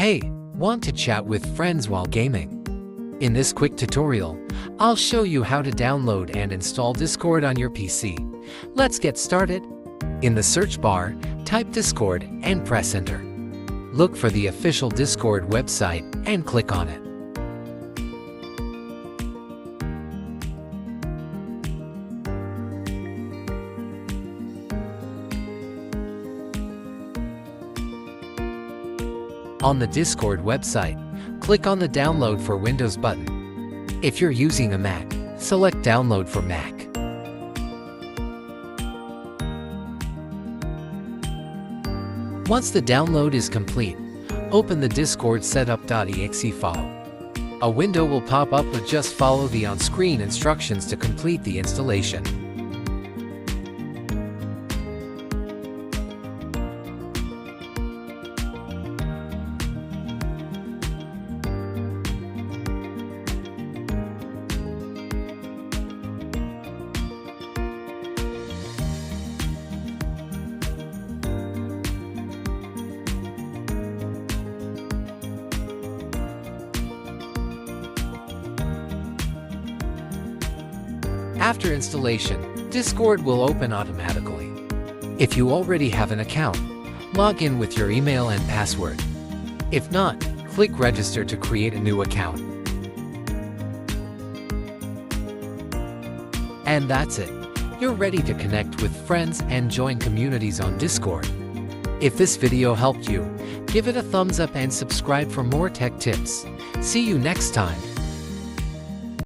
Hey, want to chat with friends while gaming? In this quick tutorial, I'll show you how to download and install Discord on your PC. Let's get started. In the search bar, type Discord and press enter. Look for the official Discord website and click on it. On the Discord website, click on the Download for Windows button. If you're using a Mac, select Download for Mac. Once the download is complete, open the Discord setup.exe file. A window will pop up with just follow the on-screen instructions to complete the installation. After installation, Discord will open automatically. If you already have an account, log in with your email and password. If not, click Register to create a new account. And that's it. You're ready to connect with friends and join communities on Discord. If this video helped you, give it a thumbs up and subscribe for more tech tips. See you next time.